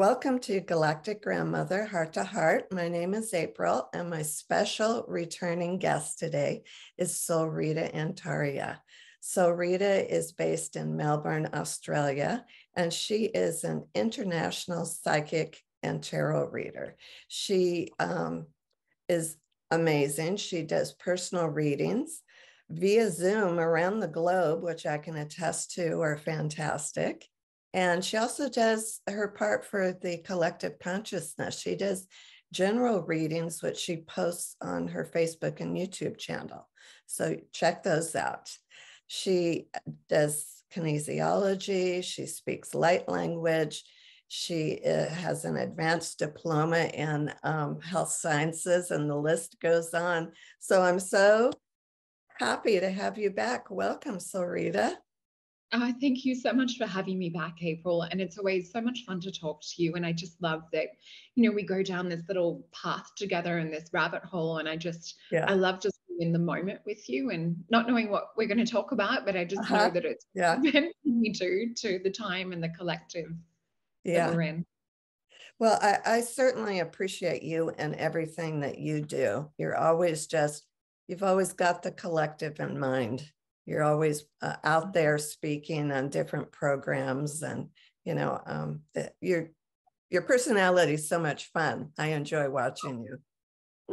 Welcome to Galactic Grandmother Heart to Heart. My name is April, and my special returning guest today is Solreta Antaria. Solreta is based in Melbourne, Australia, and she is an international psychic and tarot reader. She is amazing. She does personal readings via Zoom around the globe, which I can attest to are fantastic. And she also does her part for the collective consciousness. She does general readings, which she posts on her Facebook and YouTube channel. So check those out. She does kinesiology. She speaks light language. She has an advanced diploma in health sciences, and the list goes on. So I'm so happy to have you back. Welcome, Solreta. Thank you so much for having me back, April. And it's always so much fun to talk to you. And I just love that, we go down this little path together in this rabbit hole. And I love just being in the moment with you and not knowing what we're going to talk about, but I just know that it's meant me to the time and the collective that we're in. Well, I certainly appreciate you and everything that you do. You've always got the collective in mind. You're always out there speaking on different programs, and your personality is so much fun. I enjoy watching you.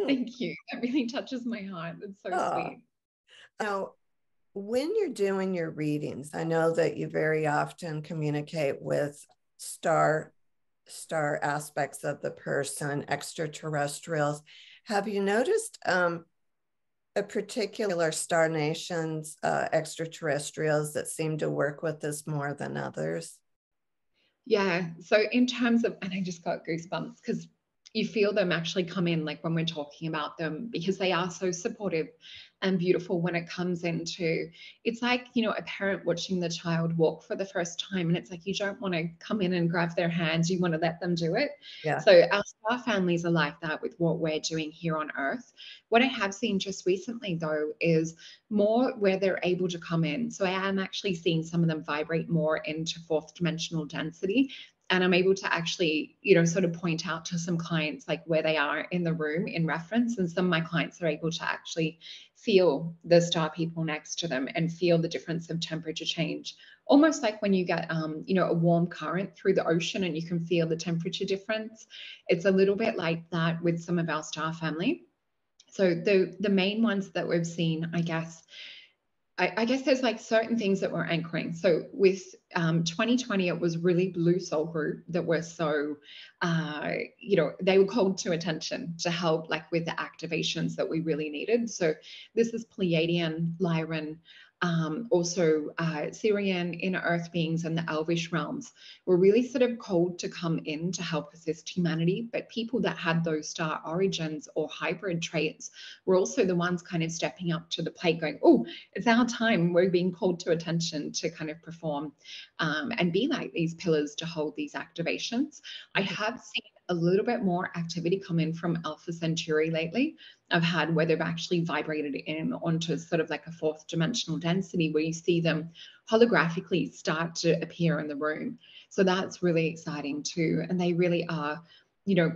Thank you. That really touches my heart. It's so sweet. Now, when you're doing your readings, I know that you very often communicate with star aspects of the person, extraterrestrials. Have you noticed a particular star nations, extraterrestrials that seem to work with us more than others? Yeah. So in terms of, and I just got goosebumps because you feel them actually come in, like when we're talking about them, because they are so supportive and beautiful when it comes into, it's like, a parent watching the child walk for the first time. And it's like, you don't want to come in and grab their hands. You want to let them do it. Yeah. So our star families are like that with what we're doing here on Earth. What I have seen just recently, though, is more where they're able to come in. So I am actually seeing some of them vibrate more into fourth dimensional density. And I'm able to actually, sort of point out to some clients like where they are in the room in reference. And some of my clients are able to actually feel the star people next to them and feel the difference of temperature change. Almost like when you get, a warm current through the ocean and you can feel the temperature difference. It's a little bit like that with some of our star family. So the main ones that we've seen, I guess there's like certain things that we're anchoring. So with 2020, it was really Blue Soul Group that were so, they were called to attention to help like with the activations that we really needed. So this is Pleiadian, Lyran, also Syrian, inner earth beings, and the Elvish realms were really sort of called to come in to help assist humanity. But people that had those star origins or hybrid traits were also the ones kind of stepping up to the plate going, oh, it's our time. We're being called to attention to kind of perform and be like these pillars to hold these activations. I have seen a little bit more activity come in from Alpha Centauri lately. I've had where they've actually vibrated in onto sort of like a fourth dimensional density where you see them holographically start to appear in the room. So that's really exciting too. And they really are,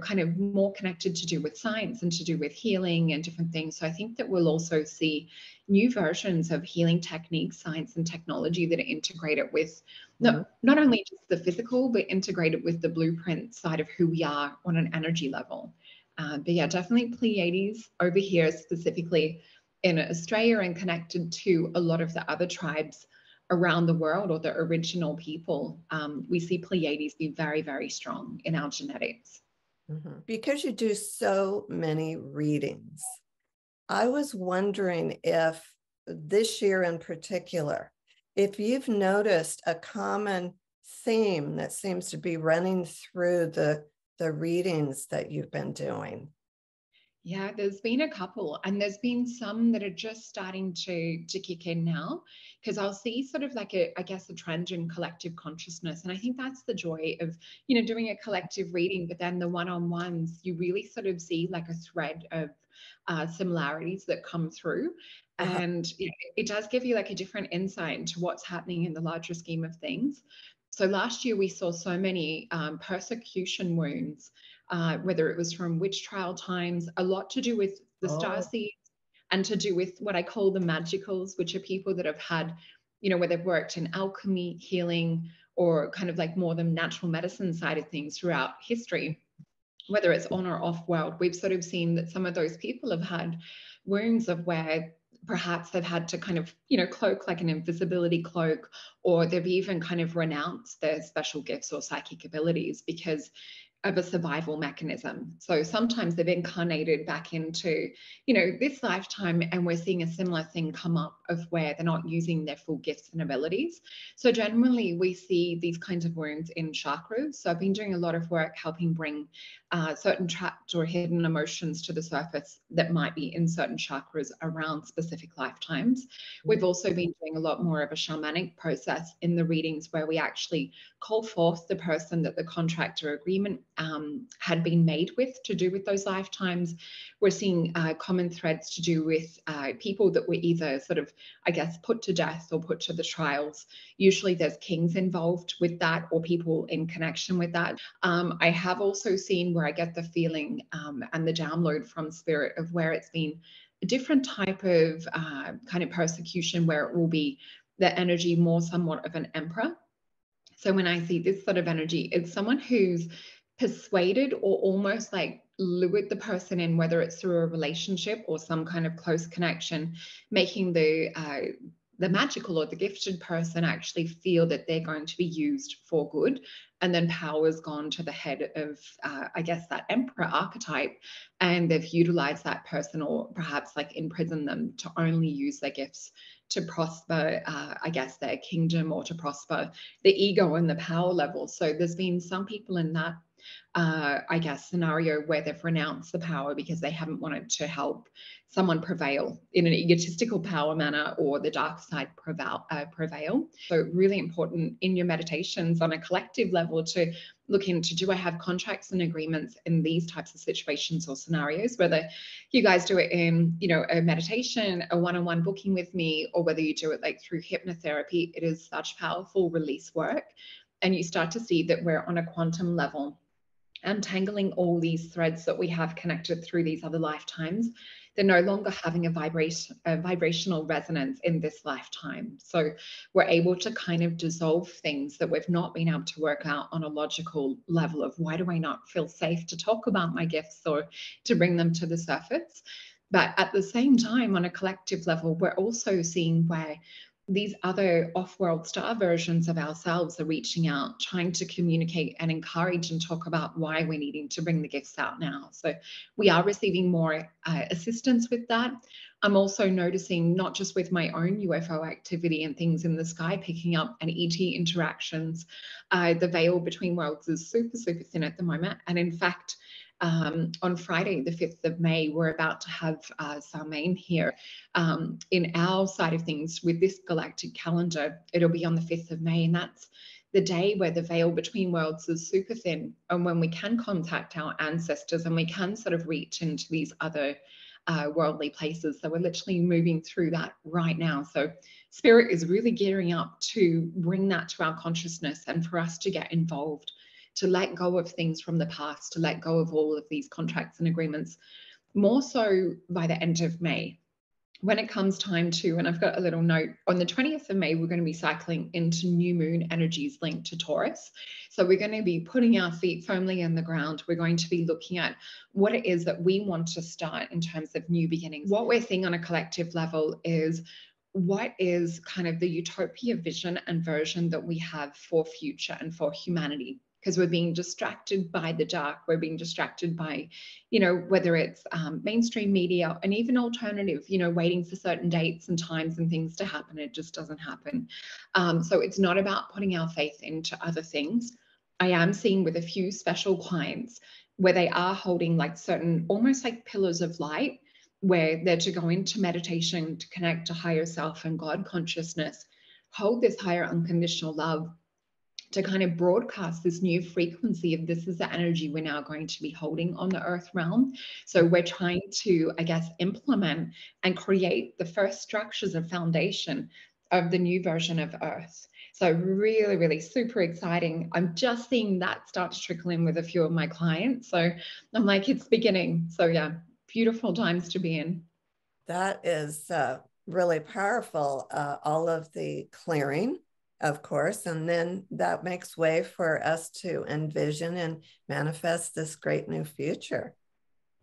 kind of more connected to do with science and to do with healing and different things. So I think that we'll also see new versions of healing techniques, science and technology that are integrated with not only just the physical, but integrated with the blueprint side of who we are on an energy level. But yeah, definitely Pleiades over here, specifically in Australia and connected to a lot of the other tribes around the world or the original people. We see Pleiades be very, very strong in our genetics. Because you do so many readings, I was wondering if this year in particular, if you've noticed a common theme that seems to be running through the readings that you've been doing. Yeah, there's been a couple, and there's been some that are just starting to kick in now, because I'll see sort of like a trend in collective consciousness. And I think that's the joy of, doing a collective reading, but then the one-on-ones, you really sort of see like a thread of similarities that come through. And it does give you like a different insight into what's happening in the larger scheme of things. So last year we saw so many persecution wounds, whether it was from witch trial times, a lot to do with the star Oh, seeds and to do with what I call the magicals, which are people that have had, where they've worked in alchemy, healing, or kind of like more the natural medicine side of things throughout history, whether it's on or off world. We've sort of seen that some of those people have had wounds of where perhaps they've had to kind of, cloak like an invisibility cloak, or they've even kind of renounced their special gifts or psychic abilities because of a survival mechanism. So sometimes they've incarnated back into, this lifetime, and we're seeing a similar thing come up of where they're not using their full gifts and abilities. So generally, we see these kinds of wounds in chakras. So I've been doing a lot of work helping bring certain trapped or hidden emotions to the surface that might be in certain chakras around specific lifetimes. We've also been doing a lot more of a shamanic process in the readings where we actually call forth the person that the contract or agreement had been made with to do with those lifetimes. We're seeing common threads to do with people that were either sort of, I guess, put to death or put to the trials. Usually there's kings involved with that or people in connection with that. I have also seen where I get the feeling and the download from spirit of where it's been a different type of kind of persecution where it will be the energy more somewhat of an emperor. So when I see this sort of energy, it's someone who's persuaded or almost like lured the person in, whether it's through a relationship or some kind of close connection, making the magical or the gifted person actually feel that they're going to be used for good. And then power's gone to the head of, I guess, that emperor archetype. And they've utilized that person or perhaps like imprisoned them to only use their gifts to prosper, I guess, their kingdom or to prosper the ego and the power level. So there's been some people in that I guess, scenario where they've renounced the power because they haven't wanted to help someone prevail in an egotistical power manner or the dark side prevail. So really important in your meditations on a collective level to look into, do I have contracts and agreements in these types of situations or scenarios, whether you guys do it in, a meditation, a one-on-one booking with me, or whether you do it like through hypnotherapy. It is such powerful release work. And you start to see that we're on a quantum level, untangling all these threads that we have connected through these other lifetimes. They're no longer having a vibrational resonance in this lifetime. So we're able to kind of dissolve things that we've not been able to work out on a logical level of, why do I not feel safe to talk about my gifts or to bring them to the surface? But at the same time, on a collective level, we're also seeing where these other off-world star versions of ourselves are reaching out, trying to communicate and encourage and talk about why we're needing to bring the gifts out now. So we are receiving more assistance with that. I'm also noticing, not just with my own UFO activity and things in the sky picking up and ET interactions, the veil between worlds is super, super thin at the moment. And in fact, on Friday, the 5th of May, we're about to have Salmain here. In our side of things with this galactic calendar, it'll be on the 5th of May, and that's the day where the veil between worlds is super thin, and when we can contact our ancestors and we can sort of reach into these other worldly places. So we're literally moving through that right now. So spirit is really gearing up to bring that to our consciousness and for us to get involved, to let go of things from the past, to let go of all of these contracts and agreements, more so by the end of May. When it comes time to, and I've got a little note, on the 20th of May, we're going to be cycling into new moon energies linked to Taurus. So we're going to be putting our feet firmly in the ground. We're going to be looking at what it is that we want to start in terms of new beginnings. What we're seeing on a collective level is what is kind of the utopia vision and version that we have for future and for humanity. Because we're being distracted by the dark, we're being distracted by, whether it's mainstream media and even alternative, waiting for certain dates and times and things to happen. It just doesn't happen. So it's not about putting our faith into other things. I am seeing with a few special clients where they are holding like certain, almost like pillars of light, where they're to go into meditation to connect to higher self and God consciousness, hold this higher unconditional love, to kind of broadcast this new frequency of, this is the energy we're now going to be holding on the earth realm. So we're trying to, I guess, implement and create the first structures and foundation of the new version of earth. So really, really super exciting. I'm just seeing that start to trickle in with a few of my clients. So I'm like, it's beginning. So yeah, beautiful times to be in. That is really powerful. All of the clearing, of course, and then that makes way for us to envision and manifest this great new future.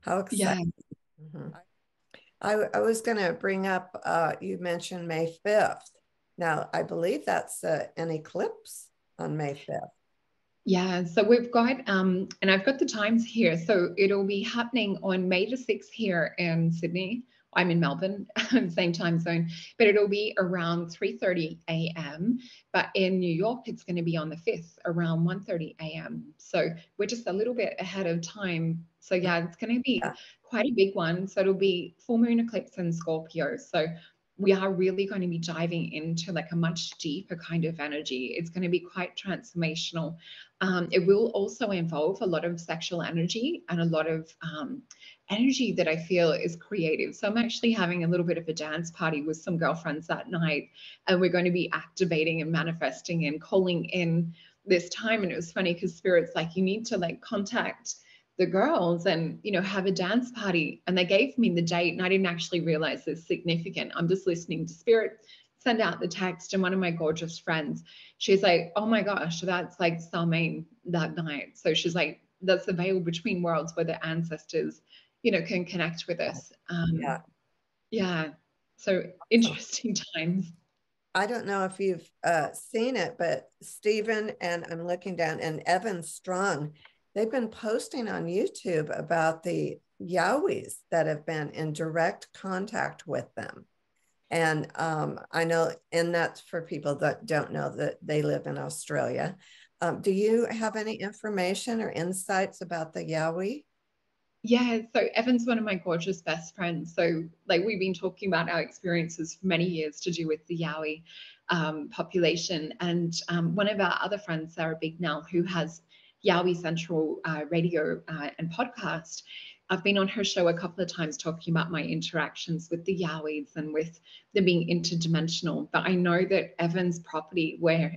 How exciting. Yeah. Mhm. I was going to bring up, you mentioned May 5th. Now, I believe that's an eclipse on May 5th. Yeah, so we've got and I've got the times here. So it'll be happening on May the 6th here in Sydney. I'm in Melbourne, same time zone, but it'll be around 3:30 a.m. But in New York, it's going to be on the 5th around 1:30 a.m. So we're just a little bit ahead of time. So yeah, it's going to be Yeah. quite a big one. So it'll be full moon eclipse in Scorpio. So we are really going to be diving into like a much deeper kind of energy. It's going to be quite transformational. It will also involve a lot of sexual energy and a lot of energy that I feel is creative. So I'm actually having a little bit of a dance party with some girlfriends that night, and we're going to be activating and manifesting and calling in this time. And it was funny because Spirit's like, you need to like contact the girls and have a dance party, and they gave me the date and I didn't actually realize it's significant. I'm just listening to Spirit send out the text, and one of my gorgeous friends, she's like, oh my gosh, that's like Salmain that night. So she's like, that's the veil between worlds where the ancestors can connect with us. Yeah. Yeah, so So interesting times. I don't know if you've seen it, but Stephen and I'm looking down and Evan Strong, they've been posting on YouTube about the Yowies that have been in direct contact with them. And I know, and that's for people that don't know that they live in Australia. Do you have any information or insights about the Yowie? Yeah, so Evan's one of my gorgeous best friends. So, like, we've been talking about our experiences for many years to do with the Yowie population. And one of our other friends, Sarah Bignell, who has Yowie Central radio and podcast, I've been on her show a couple of times talking about my interactions with the Yowies and with them being interdimensional. But I know that Evan's property, where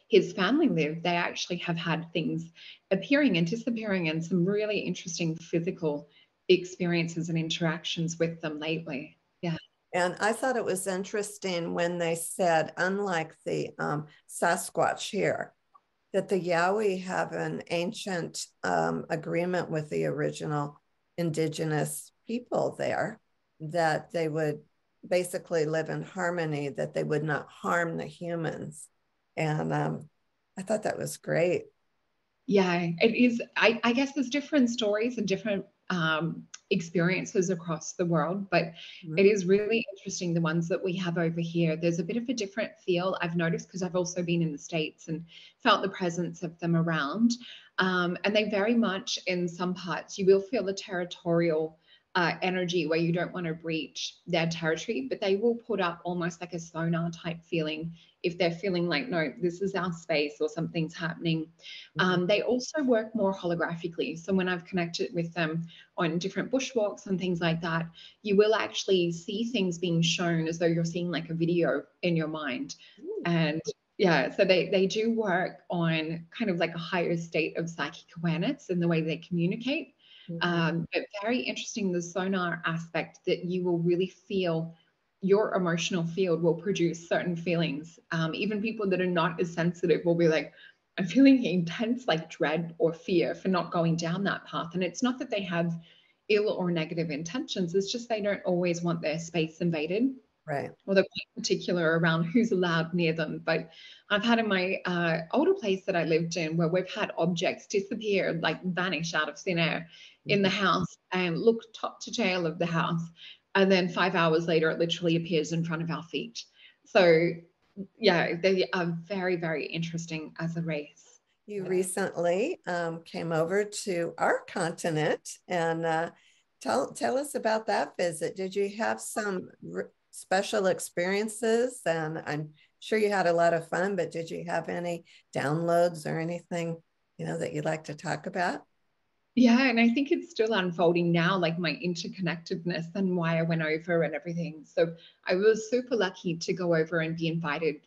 his family live, they actually have had things appearing and disappearing and some really interesting physical experiences and interactions with them lately. Yeah. And I thought it was interesting when they said, unlike the Sasquatch here, that the Yowie have an ancient agreement with the original indigenous people there, that they would basically live in harmony, that they would not harm the humans. And I thought that was great. Yeah, it is. I guess there's different stories and different experiences across the world, but it is really interesting the ones that we have over here. There's a bit of a different feel I've noticed because I've also been in the States and felt the presence of them around. And they very much, in some parts, you will feel the territorial energy where you don't want to breach their territory, but they will put up almost like a sonar type feeling if they're feeling like, no, this is our space or something's happening. They also work more holographically. So when I've connected with them on different bushwalks and things like that, you will actually see things being shown as though you're seeing like a video in your mind. And yeah, so they do work on kind of like a higher state of psychic awareness in the way they communicate. But very interesting, the sonar aspect that you will really feel your emotional field will produce certain feelings. Even people that are not as sensitive will be like, I'm feeling intense like dread or fear for not going down that path. And it's not that they have ill or negative intentions, it's just they don't always want their space invaded, Right. or they're quite particular around who's allowed near them. But I've had in my older place that I lived in where we've had objects disappear, like vanish out of thin air in the house and look top to tail of the house. And then 5 hours later, it literally appears in front of our feet. So yeah, they are very, very interesting as a race. You recently came over to our continent, and tell us about that visit. Did you have some special experiences? And I'm sure you had a lot of fun, but did you have any downloads or anything that you'd like to talk about? Yeah, and I think it's still unfolding now, like my interconnectedness and why I went over and everything. So I was super lucky to go over and be invited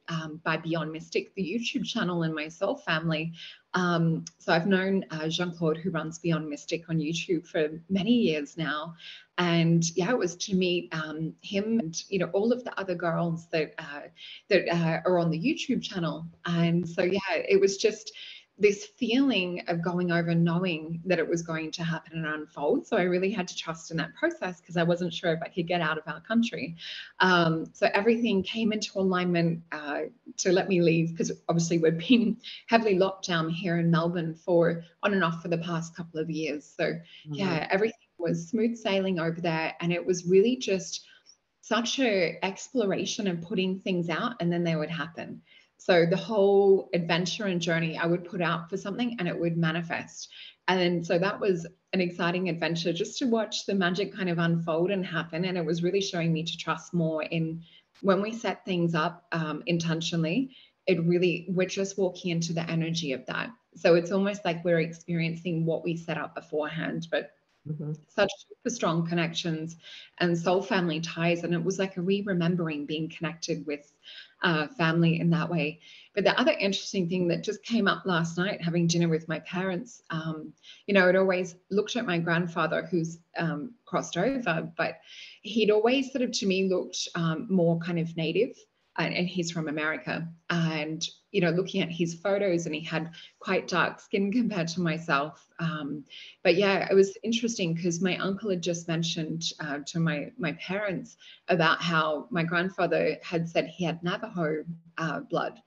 by Beyond Mystic, the YouTube channel, and my soul family. So I've known Jean-Claude, who runs Beyond Mystic on YouTube for many years now. And yeah, it was to meet him and all of the other girls that are on the YouTube channel. And so yeah, it was just this feeling of going over knowing that it was going to happen and unfold. So I really had to trust in that process because I wasn't sure if I could get out of our country. So everything came into alignment to let me leave because obviously we've been heavily locked down here in Melbourne for on and off for the past couple of years. So yeah, everything was smooth sailing over there. And it was really just such a exploration of putting things out and then they would happen. So the whole adventure and journey I would put out for something and it would manifest. And then so that was an exciting adventure just to watch the magic kind of unfold and happen. And it was really showing me to trust more in when we set things up intentionally, it really, we're just walking into the energy of that. So it's almost like we're experiencing what we set up beforehand, but such super strong connections and soul family ties. And it was like a re-remembering being connected with family in that way. But the other interesting thing that just came up last night, having dinner with my parents, I'd always looked at my grandfather who's crossed over, but he'd always sort of to me looked more kind of native. And he's from America. And, looking at his photos, and he had quite dark skin compared to myself. But yeah, it was interesting because my uncle had just mentioned to my parents about how my grandfather had said he had Navajo blood.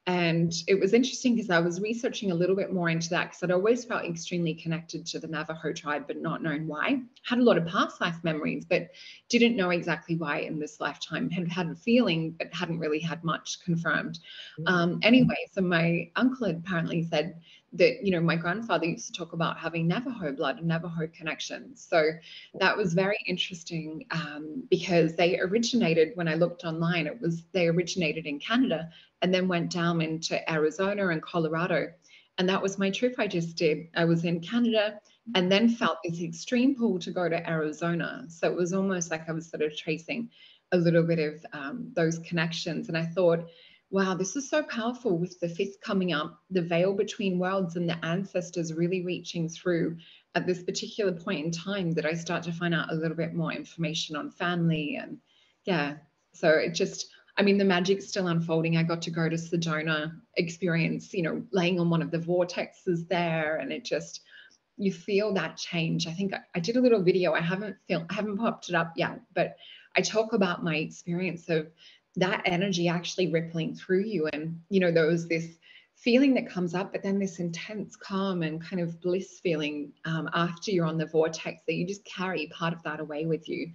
And it was interesting because I was researching a little bit more into that because I'd always felt extremely connected to the Navajo tribe, but not known why. Had a lot of past life memories, but didn't know exactly why in this lifetime. Had a feeling, but hadn't really had much confirmed. Anyway, so my uncle had apparently said that, my grandfather used to talk about having Navajo blood and Navajo connections. So that was very interesting because they originated, when I looked online, they originated in Canada and then went down into Arizona and Colorado. And that was my trip I just did. I was in Canada and then felt this extreme pull to go to Arizona. So it was almost like I was sort of tracing a little bit of those connections. And I thought, wow, this is so powerful with the fifth coming up, the veil between worlds and the ancestors really reaching through at this particular point in time that I start to find out a little bit more information on family. And yeah, so it just, the magic's still unfolding. I got to go to Sedona, experience, laying on one of the vortexes there, and it just, you feel that change. I think I did a little video. I haven't popped it up yet, but I talk about my experience of that energy actually rippling through you. And, there was this feeling that comes up, but then this intense calm and kind of bliss feeling after you're on the vortex that you just carry part of that away with you.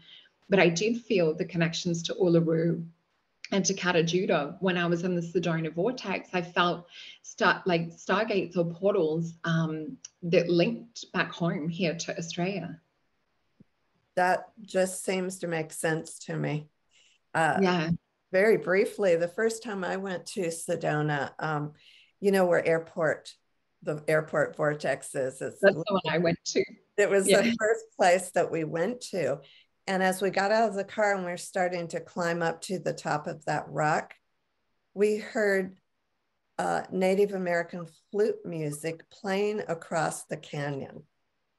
But I did feel the connections to Uluru and to Kata Judah when I was in the Sedona Vortex. I felt stargates or portals that linked back home here to Australia. That just seems to make sense to me. Yeah. Very briefly, the first time I went to Sedona, where the airport vortex is. That's the one I went to. It was the first place that we went to. And as we got out of the car and we were starting to climb up to the top of that rock, we heard Native American flute music playing across the canyon.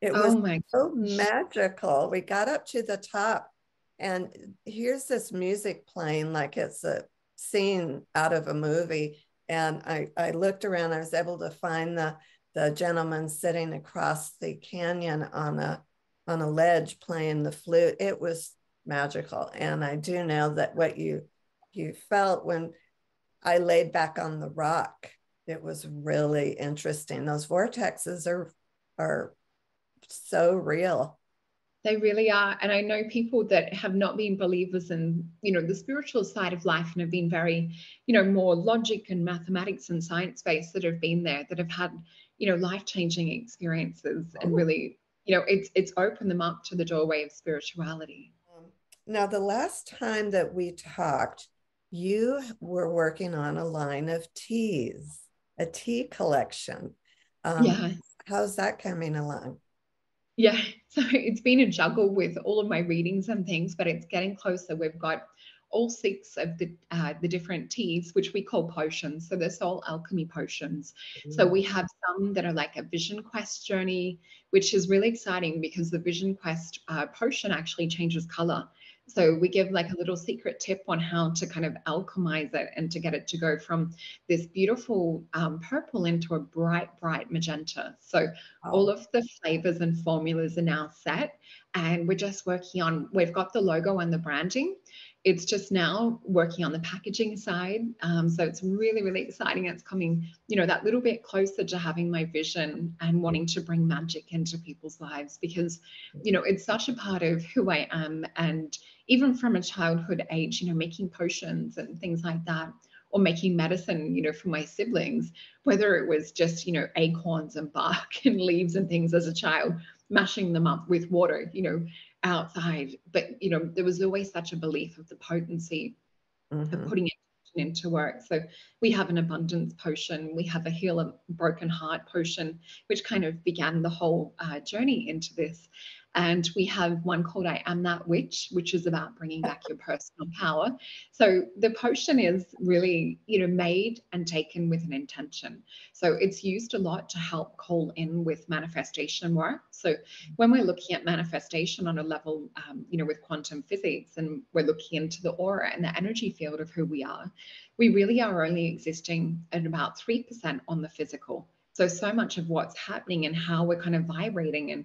It was so magical. We got up to the top and here's this music playing like it's a scene out of a movie. And I looked around, I was able to find the gentleman sitting across the canyon on a ledge playing the flute. It was magical. And I do know that what you felt when I laid back on the rock, it was really interesting. Those vortexes are so real. They really are. And I know people that have not been believers in, the spiritual side of life and have been very, more logic and mathematics and science-based that have been there, that have had, life-changing experiences and really, it's opened them up to the doorway of spirituality. Now, the last time that we talked, you were working on a line of teas, a tea collection. Yeah. How's that coming along? Yeah, so it's been a juggle with all of my readings and things, but it's getting closer. We've got all six of the different teas, which we call potions. So they're soul alchemy potions. So Mm. we have some that are like a vision quest journey, which is really exciting because the vision quest potion actually changes color. So we give like a little secret tip on how to kind of alchemize it and to get it to go from this beautiful purple into a bright, bright magenta. So all Oh. of the flavors and formulas are now set, and we're just working on, we've got the logo and the branding. It's just now working on the packaging side. So it's really, really exciting. It's coming, that little bit closer to having my vision and wanting to bring magic into people's lives because, it's such a part of who I am. And even from a childhood age, making potions and things like that, or making medicine, for my siblings, whether it was just, acorns and bark and leaves and things as a child, mashing them up with water, outside. But, there was always such a belief of the potency of Mhm. putting it into work. So we have an abundance potion, we have a heal a broken heart potion, which kind of began the whole journey into this. And we have one called I Am That Witch, which is about bringing back your personal power. So the potion is really, made and taken with an intention. So it's used a lot to help call in with manifestation work. So when we're looking at manifestation on a level, with quantum physics, and we're looking into the aura and the energy field of who we are, we really are only existing at about 3% on the physical. So much of what's happening and how we're kind of vibrating and,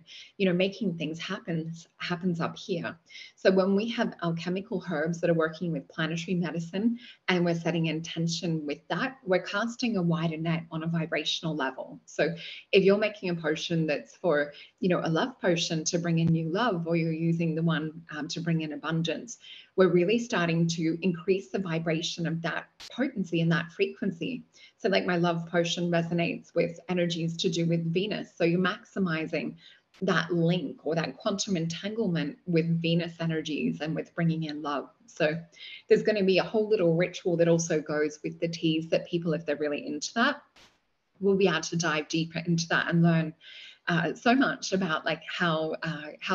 making things happens up here. So when we have alchemical herbs that are working with planetary medicine and we're setting intention with that, we're casting a wider net on a vibrational level. So if you're making a potion that's for, a love potion to bring in new love, or you're using the one to bring in abundance, we're really starting to increase the vibration of that potency and that frequency. So like my love potion resonates with energies to do with Venus. So you're maximizing that link or that quantum entanglement with Venus energies and with bringing in love. So there's going to be a whole little ritual that also goes with the teas that people, if they're really into that, will be able to dive deeper into that and learn so much about like how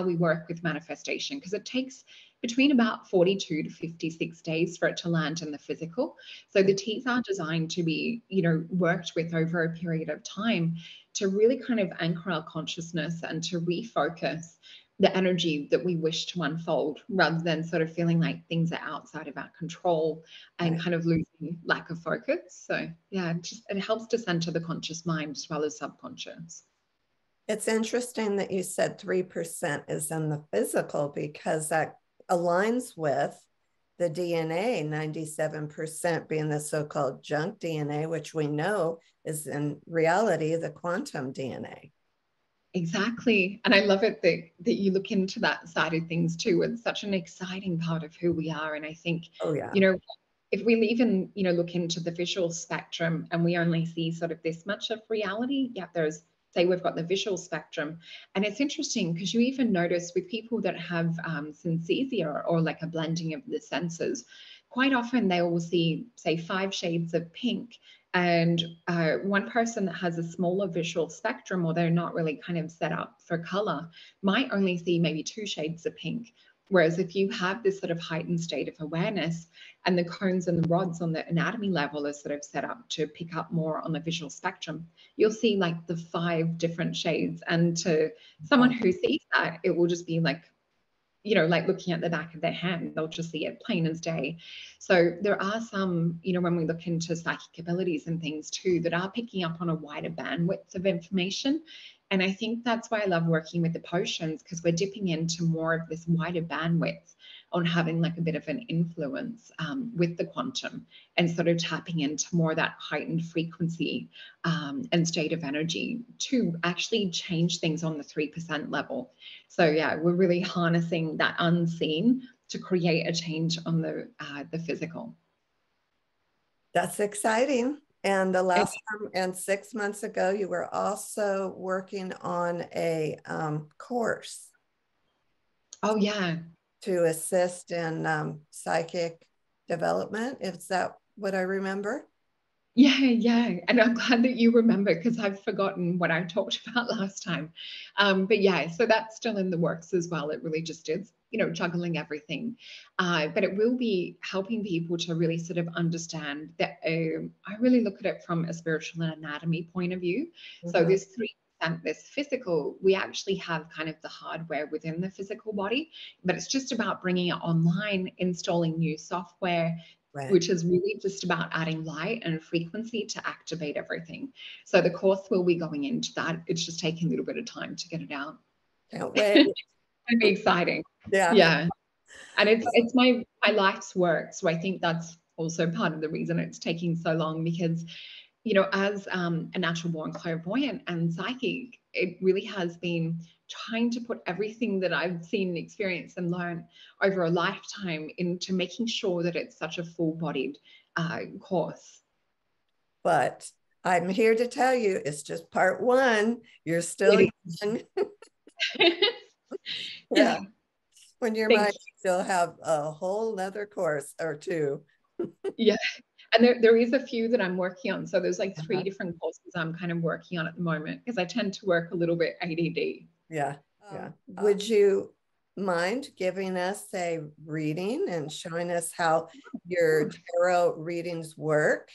we work with manifestation, because it takes between about 42 to 56 days for it to land in the physical. So the teas are designed to be, worked with over a period of time to really kind of anchor our consciousness and to refocus the energy that we wish to unfold, rather than sort of feeling like things are outside of our control and Right. kind of losing lack of focus. So yeah, it helps to center the conscious mind as well as subconscious. It's interesting that you said 3% is in the physical because that aligns with the DNA, 97% being the so-called junk DNA, which we know is in reality the quantum DNA. Exactly. And I love it that you look into that side of things too. It's such an exciting part of who we are. And I think, Oh, yeah. if we even, look into the visual spectrum and we only see sort of this much of reality, yeah, there's, say we've got the visual spectrum. And it's interesting because you even notice with people that have synesthesia, or like a blending of the senses, quite often they will see, say, 5 shades of pink. And one person that has a smaller visual spectrum, or they're not really kind of set up for color, might only see maybe 2 shades of pink. Whereas if you have this sort of heightened state of awareness, and the cones and the rods on the anatomy level are sort of set up to pick up more on the visual spectrum, you'll see like the 5 different shades. And to someone Oh, who sees that, it will just be like, like looking at the back of their hand, they'll just see it plain as day. So there are some, when we look into psychic abilities and things too, that are picking up on a wider bandwidth of information. And I think that's why I love working with the potions, because we're dipping into more of this wider bandwidth on having like a bit of an influence with the quantum, and sort of tapping into more of that heightened frequency and state of energy to actually change things on the 3% level. So yeah, we're really harnessing that unseen to create a change on the physical. that's exciting. And the last time, and 6 months ago, you were also working on a course Oh yeah, to assist in psychic development. Is that what I remember? Yeah. And I'm glad that you remember, because I've forgotten what I talked about last time. But yeah, so that's still in the works as well. It really just is, juggling everything. But it will be helping people to really sort of understand that I really look at it from a spiritual and anatomy point of view. So Mhm. this 3%, this physical, we actually have kind of the hardware within the physical body, but it's just about bringing it online, installing new software, Right. which is really just about adding light and frequency to activate everything. So the course will be going into that. It's just taking a little bit of time to get it out. Can't wait. It'll be exciting. Yeah. Yeah. And it's my life's work. So I think that's also part of the reason it's taking so long, because as a natural born clairvoyant and psychic, it really has been trying to put everything that I've seen, experienced, and learned over a lifetime into making sure that it's such a full-bodied course. But I'm here to tell you it's just part one. You're still It young. is. Yeah. Yeah, When you're my thank age, you'll have a whole other course or two. you. Yeah. And there is a few that I'm working on. So there's like three Uh-huh. different courses I'm kind of working on at the moment, because I tend to work a little bit ADD. Yeah. Yeah. Would you mind giving us a reading and showing us how your tarot readings work?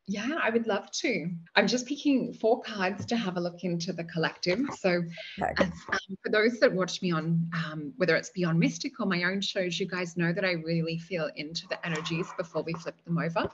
Yeah, I would love to. I'm just picking 4 cards to have a look into the collective. So, Okay. for those that watch me on, whether it's Beyond Mystic or my own shows, you guys know that I really feel into the energies before we flip them over.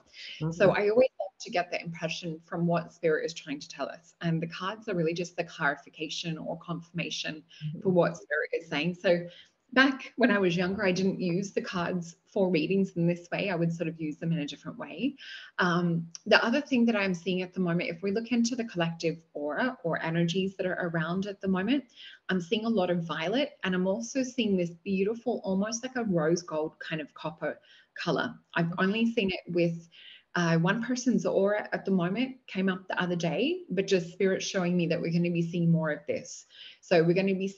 So, Mhm. I always love to get the impression from what Spirit is trying to tell us. And the cards are really just the clarification or confirmation for Mhm. what Spirit is saying. So, back when I was younger, I didn't use the cards for readings in this way. I would sort of use them in a different way. The other thing that I'm seeing at the moment, if we look into the collective aura or energies that are around at the moment, I'm seeing a lot of violet, and I'm also seeing this beautiful, almost like a rose gold kind of copper color. I've only seen it with one person's aura at the moment, came up the other day, but just spirit showing me that we're going to be seeing more of this. So we're going to be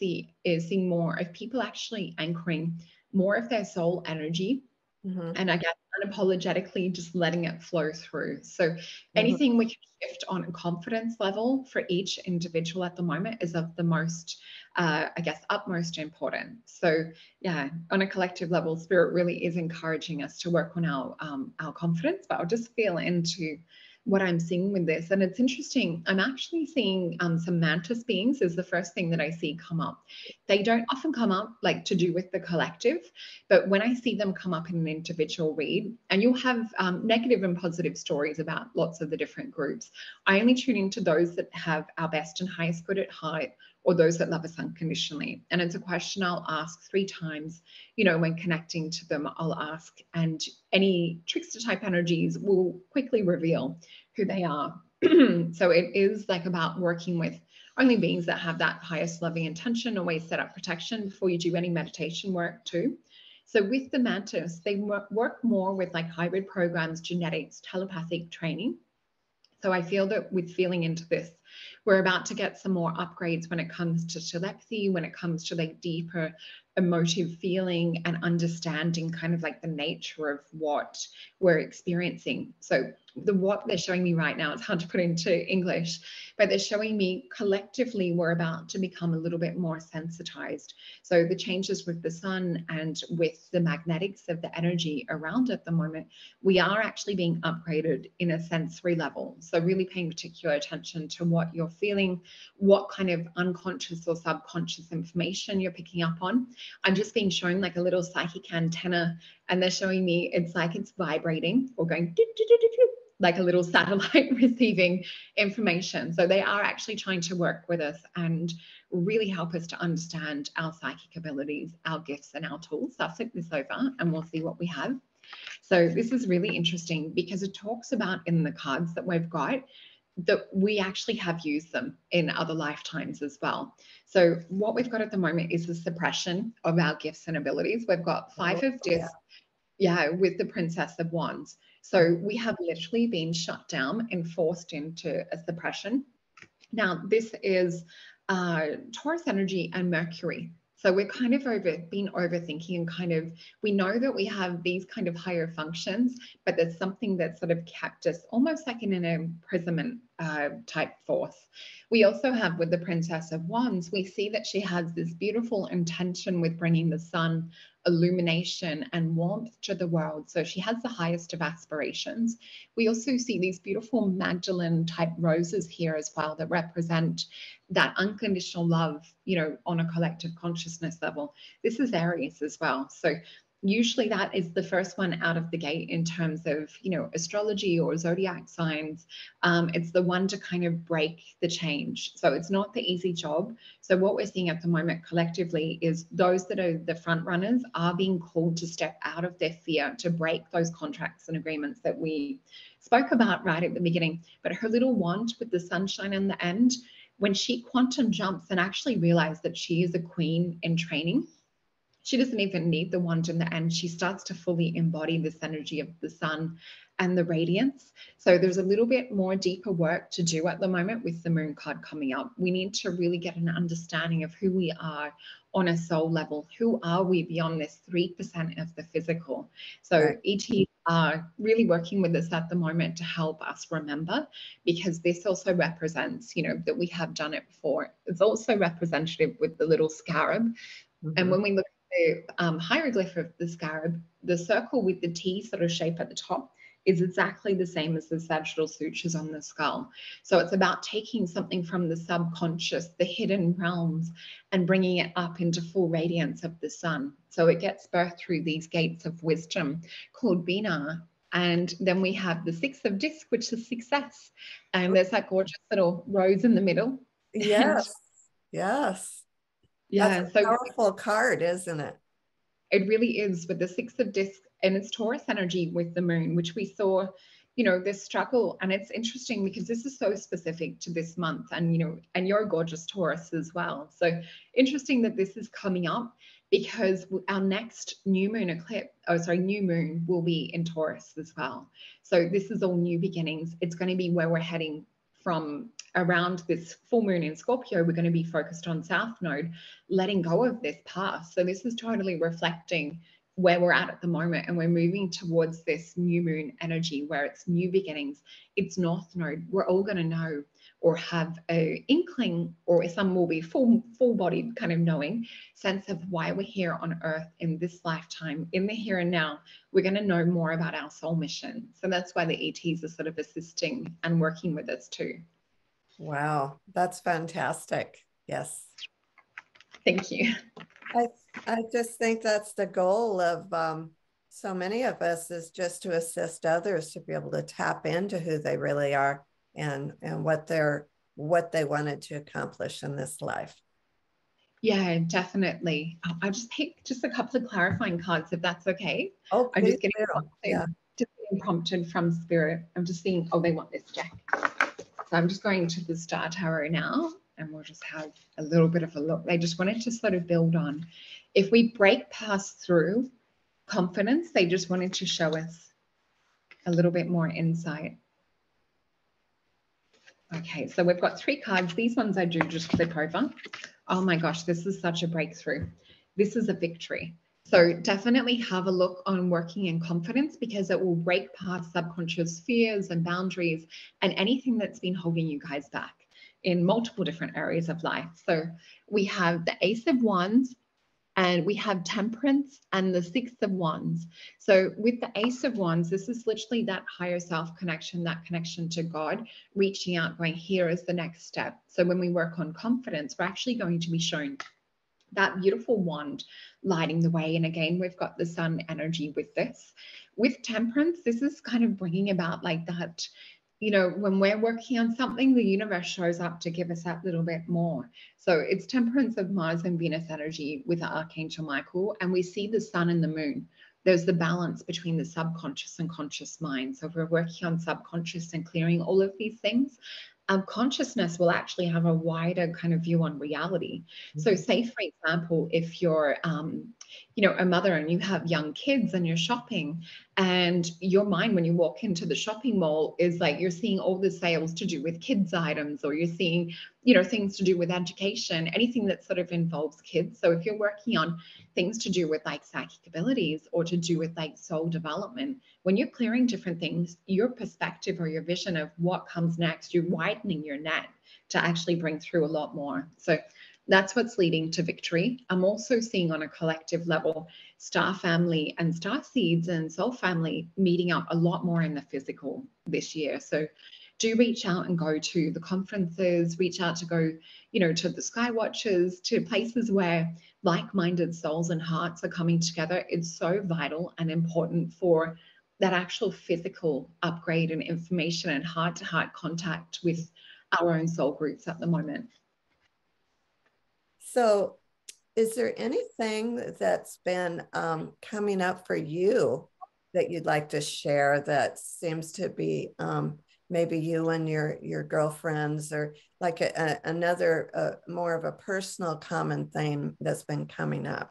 seeing more of people actually anchoring more of their soul energy, Mhm. and I guess unapologetically just letting it flow through. So Mhm. anything we can shift on a confidence level for each individual at the moment is of the most, I guess, utmost importance. So yeah, on a collective level, Spirit really is encouraging us to work on our confidence. But I'll just feel into what I'm seeing with this. And it's interesting. I'm actually seeing some mantis beings is the first thing that I see come up. They don't often come up like to do with the collective, but when I see them come up in an individual read, and you'll have negative and positive stories about lots of the different groups, I only tune into those that have our best and highest good at heart, or those that love us unconditionally. And it's a question I'll ask 3 times, when connecting to them, I'll ask, and any trickster type energies will quickly reveal who they are. So it is like about working with only beings that have that highest loving intention. Always set up protection before you do any meditation work too. So with the mantis, they work more with like hybrid programs, genetics, telepathic training. So I feel that with feeling into this, we're about to get some more upgrades when it comes to telepathy, when it comes to like deeper emotive feeling and understanding kind of like the nature of what we're experiencing. So what they're showing me right now, it's hard to put into English, but they're showing me collectively we're about to become a little bit more sensitized. So the changes with the sun and with the magnetics of the energy around at the moment, we are actually being upgraded in a sensory level. So really paying particular attention to what you're feeling, what kind of unconscious or subconscious information you're picking up on. I'm just being shown like a little psychic antenna, and they're showing me it's like it's vibrating or going like a little satellite receiving information. So they are actually trying to work with us and really help us to understand our psychic abilities, our gifts, and our tools. So I'll flip this over and we'll see what we have. So this is really interesting because it talks about in the cards that we've got that we actually have used them in other lifetimes as well. So what we've got at the moment is the suppression of our gifts and abilities. We've got Oh, 5 of yeah. discs, yeah, with the Princess of Wands. So we have literally been shut down and forced into a suppression. Now, this is Taurus energy and Mercury. So we're kind of been overthinking, and kind of, we know that we have these kind of higher functions, but there's something that sort of kept us almost like in an imprisonment type force. We also have with the Princess of Wands, we see that she has this beautiful intention with bringing the sun, illumination, and warmth to the world. So she has the highest of aspirations. We also see these beautiful Magdalene type roses here as well that represent that unconditional love, on a collective consciousness level. This is Aries as well. So usually that is the first one out of the gate in terms of, astrology or zodiac signs. It's the one to kind of break the change. So it's not the easy job. So what we're seeing at the moment collectively is those that are the front runners are being called to step out of their fear, to break those contracts and agreements that we spoke about right at the beginning. But her little wand with the sunshine in the end, when she quantum jumps and actually realizes that she is a queen in training, she doesn't even need the wand in the end. She starts to fully embody this energy of the sun and the radiance. So there's a little bit more deeper work to do at the moment with the moon card coming up. We need to really get an understanding of who we are on a soul level. Who are we beyond this 3% of the physical? So Right. ETs are really working with us at the moment to help us remember, because this also represents, that we have done it before. It's also representative with the little scarab. And when we look at the hieroglyph of the scarab, the circle with the T sort of shape at the top is exactly the same as the sagittal sutures on the skull. So it's about taking something from the subconscious, the hidden realms, and bringing it up into full radiance of the sun. So it gets birthed through these gates of wisdom called Bina. And then we have the six of disc, which is success. And there's that gorgeous little rose in the middle. And Yes. Yes. That's yeah, a so powerful card, isn't it? it really is, with the six of disc, and it's Taurus energy with the moon, which we saw, this struggle. And it's interesting because this is so specific to this month, and, and you're a gorgeous Taurus as well. So interesting that this is coming up, because our next new moon will be in Taurus as well. So this is all new beginnings. It's going to be where we're heading from. Around this full moon in Scorpio, we're going to be focused on South Node, letting go of this past. So this is totally reflecting where we're at the moment, and we're moving towards this new moon energy where it's new beginnings. It's North Node. We're all going to know, or have a inkling, or some will be full-bodied kind of knowing sense of why we're here on Earth in this lifetime, in the here and now. We're going to know more about our soul mission. So that's why the ETs are sort of assisting and working with us too. Wow, that's fantastic. Yes. Thank you. I, I just think that's the goal of so many of us, is just to assist others to be able to tap into who they really are, and what they wanted to accomplish in this life. Yeah, definitely. I'll just pick just a couple of clarifying cards, if that's okay. Oh, I'm please just getting do. Yeah. prompted, from Spirit. I'm just seeing, oh, they want this deck. So I'm just going to the Star Tarot now, and we'll just have a little bit of a look. They just wanted to sort of build on, if we break past through confidence, they just wanted to show us a little bit more insight. Okay, so we've got 3 cards. These ones I do just flip over. Oh my gosh, this is such a breakthrough. This is a victory. So definitely have a look on working in confidence, because it will break past subconscious fears and boundaries and anything that's been holding you guys back in multiple different areas of life. So we have the Ace of Wands, and we have Temperance and the Six of Wands. So with the Ace of Wands, this is literally that higher self connection, that connection to God, reaching out, going, here is the next step. So when we work on confidence, we're actually going to be shown that beautiful wand lighting the way. And again, we've got the sun energy with this. With Temperance, this is kind of bringing about like that, when we're working on something, the universe shows up to give us that little bit more. So it's Temperance of Mars and Venus energy with Archangel Michael, and we see the sun and the moon. There's the balance between the subconscious and conscious mind. So if we're working on subconscious and clearing all of these things, consciousness will actually have a wider kind of view on reality. So say, for example, if you're, a mother and you have young kids and you're shopping And your mind, when you walk into the shopping mall, is like you're seeing all the sales to do with kids items, or you're seeing, things to do with education, anything that sort of involves kids. So if you're working on things to do with like psychic abilities or to do with like soul development, when you're clearing different things, your perspective or your vision of what comes next, you're widening your net to actually bring through a lot more. So that's what's leading to victory. I'm also seeing on a collective level, star family and star seeds and soul family meeting up a lot more in the physical this year. So do reach out and go to the conferences, reach out to go, to the sky watches, to places where like-minded souls and hearts are coming together. It's so vital and important for that actual physical upgrade and information and heart-to-heart contact with our own soul groups at the moment. So is there anything that's been coming up for you that you'd like to share that seems to be maybe you and your girlfriends, or like another more of a personal common theme that's been coming up?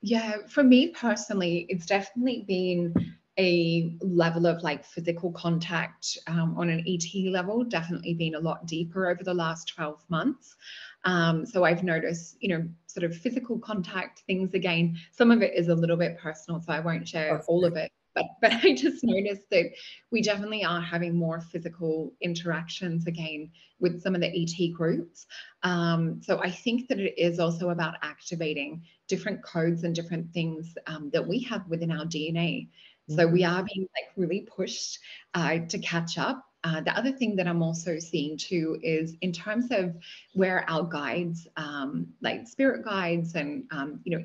Yeah, for me personally, it's definitely been a level of like physical contact on an ET level, definitely been a lot deeper over the last 12 months. So I've noticed, sort of physical contact things again. Some of it is a little bit personal, so I won't share all of it. But I just noticed that we definitely are having more physical interactions again with some of the ET groups. So I think that it is also about activating different codes and different things that we have within our DNA. So we are being like really pushed to catch up. The other thing that I'm also seeing too is in terms of where our guides, like spirit guides and,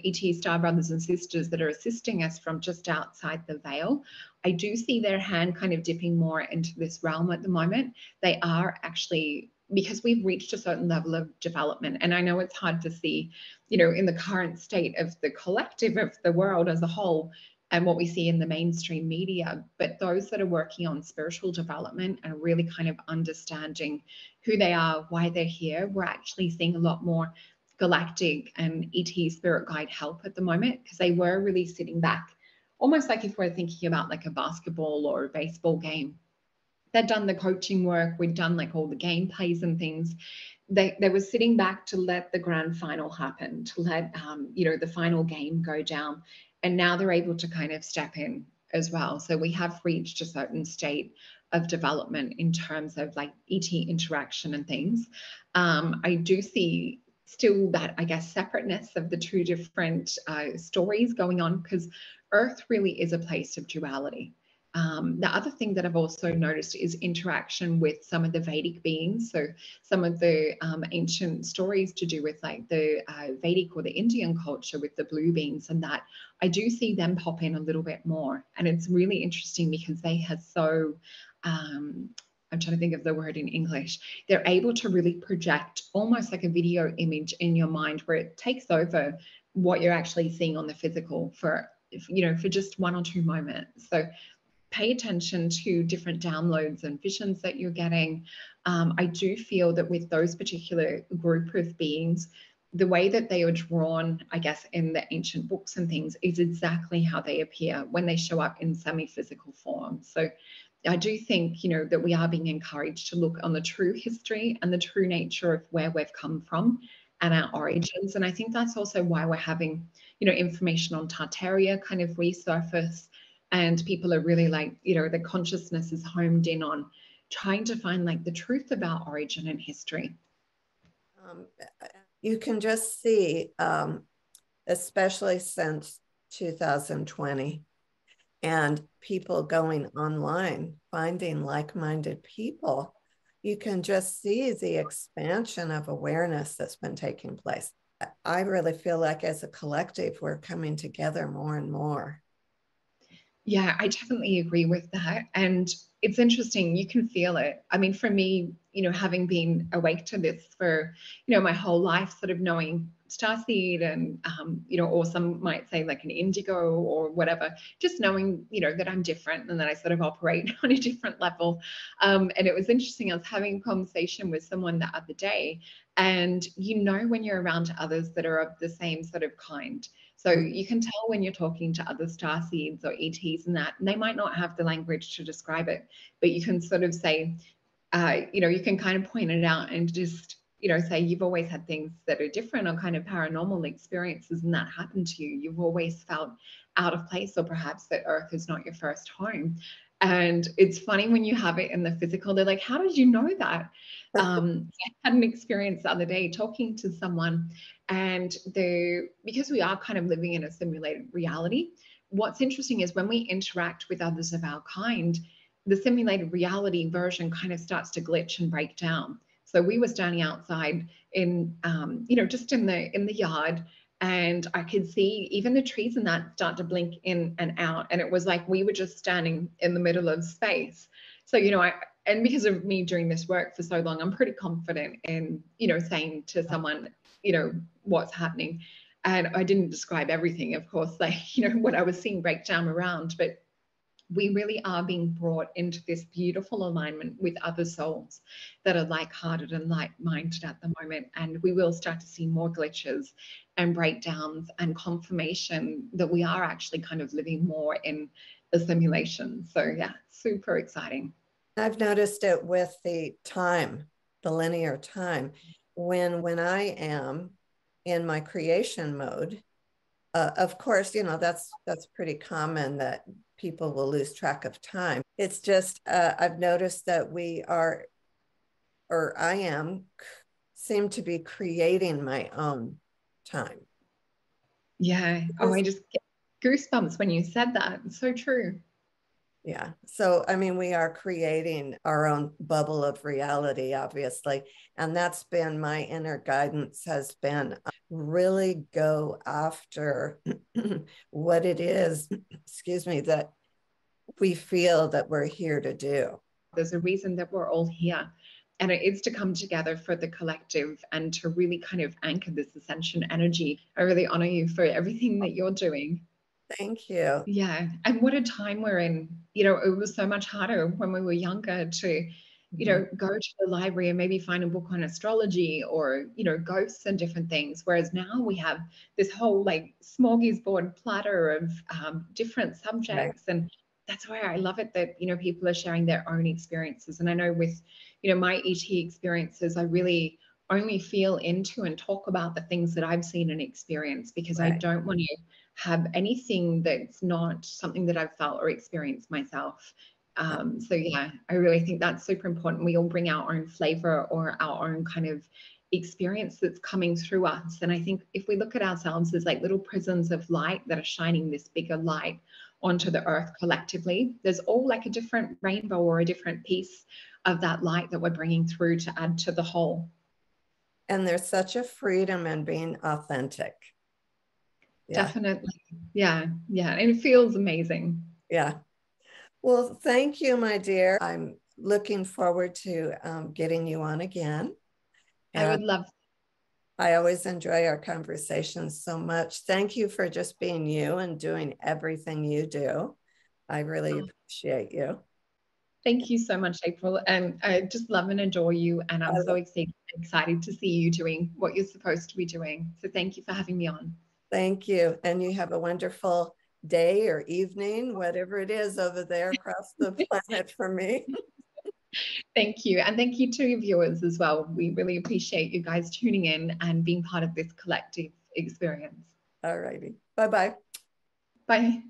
ET star brothers and sisters that are assisting us from just outside the veil, I do see their hand kind of dipping more into this realm at the moment. They are actually, because we've reached a certain level of development, and I know it's hard to see, in the current state of the collective of the world as a whole, and what we see in the mainstream media, but those that are working on spiritual development and really kind of understanding who they are, why they're here, we're actually seeing a lot more galactic and ET spirit guide help at the moment, because they were really sitting back, almost like if we're thinking about like a basketball or a baseball game. They'd done the coaching work, we'd done like all the game plays and things. They were sitting back to let the grand final happen, to let the final game go down, and now they're able to kind of step in as well. So we have reached a certain state of development in terms of like ET interaction and things. I do see still that, I guess, separateness of the two different stories going on, because Earth really is a place of duality. The other thing that I've also noticed is interaction with some of the Vedic beings. So some of the ancient stories to do with like the Vedic or the Indian culture with the blue beings and that, I do see them pop in a little bit more. And it's really interesting because they have so, I'm trying to think of the word in English. They're able to really project almost like a video image in your mind where it takes over what you're actually seeing on the physical for just 1 or 2 moments. So pay attention to different downloads and visions that you're getting. I do feel that with those particular group of beings, the way that they are drawn, I guess, in the ancient books and things is exactly how they appear when they show up in semi-physical form. So I do think, that we are being encouraged to look on the true history and the true nature of where we've come from and our origins. And I think that's also why we're having, information on Tartaria kind of resurface. And people are really like, the consciousness is homed in on trying to find like the truth about origin and history. You can just see, especially since 2020, and people going online, finding like-minded people, you can just see the expansion of awareness that's been taking place. I really feel like as a collective, we're coming together more and more. Yeah, I definitely agree with that. And it's interesting, you can feel it. I mean, for me, having been awake to this for, my whole life, sort of knowing starseed and, or some might say like an indigo or whatever, just knowing, that I'm different and that I sort of operate on a different level. And it was interesting, I was having a conversation with someone the other day, And you know when you're around others that are of the same sort of kind. So Mhm. you can tell when you're talking to other starseeds or ETs and that, and they might not have the language to describe it, but you can sort of say, you can kind of point it out and just, say you've always had things that are different or kind of paranormal experiences and that happened to you. You've always felt out of place, or perhaps that Earth is not your first home. And it's funny when you have it in the physical, they're like, how did you know that? I had an experience the other day talking to someone, and because we are kind of living in a simulated reality, what's interesting is when we interact with others of our kind, the simulated reality version kind of starts to glitch and break down. So we were standing outside in, just in the yard, and I could see even the trees and that start to blink in and out, and it was like we were just standing in the middle of space. So and because of me doing this work for so long, I'm pretty confident in saying to someone what's happening. And I didn't describe everything, of course, like what I was seeing break down around, but we really are being brought into this beautiful alignment with other souls that are like-hearted and like-minded at the moment. And we will start to see more glitches and breakdowns and confirmation that we are actually kind of living more in a simulation. So yeah, super exciting. I've noticed it with the time, the linear time. When I am in my creation mode, of course, that's pretty common that people will lose track of time. It's just I've noticed that we are, or I am, seem to be creating my own time. Yeah. Oh, I just get goosebumps when you said that. It's so true. Yeah. So, I mean, we are creating our own bubble of reality, obviously. And that's been my inner guidance, has been really go after what it is, excuse me, that we feel that we're here to do. There's a reason that we're all here. And it is to come together for the collective and to really kind of anchor this ascension energy. I really honor you for everything that you're doing. Thank you. Yeah. And what a time we're in. It was so much harder when we were younger to, Mhm. go to the library and maybe find a book on astrology or, ghosts and different things. Whereas now we have this whole like smorgasbord platter of different Right. subjects. And that's why I love it that, people are sharing their own experiences. And I know with, my ET experiences, I really only feel into and talk about the things that I've seen and experienced because I Right. don't want to have anything that's not something that I've felt or experienced myself. So yeah, I really think that's super important. We all bring our own flavor or our own kind of experience that's coming through us. And I think if we look at ourselves as like little prisms of light that are shining this bigger light onto the earth collectively, there's all like a different rainbow or a different piece of that light that we're bringing through to add to the whole. And there's such a freedom in being authentic. Yeah. Definitely. Yeah. Yeah. And it feels amazing. Yeah. Well, thank you, my dear. I'm looking forward to getting you on again. I And would love. I always enjoy our conversations so much. Thank you for just being you and doing everything you do. I really appreciate you. Thank you so much, April. And I just love and adore you. And I'm so I excited to see you doing what you're supposed to be doing. So thank you for having me on. Thank you. And you have a wonderful day or evening, whatever it is over there across the planet for me. Thank you. And thank you to your viewers as well. We really appreciate you guys tuning in and being part of this collective experience. All righty. Bye bye. Bye.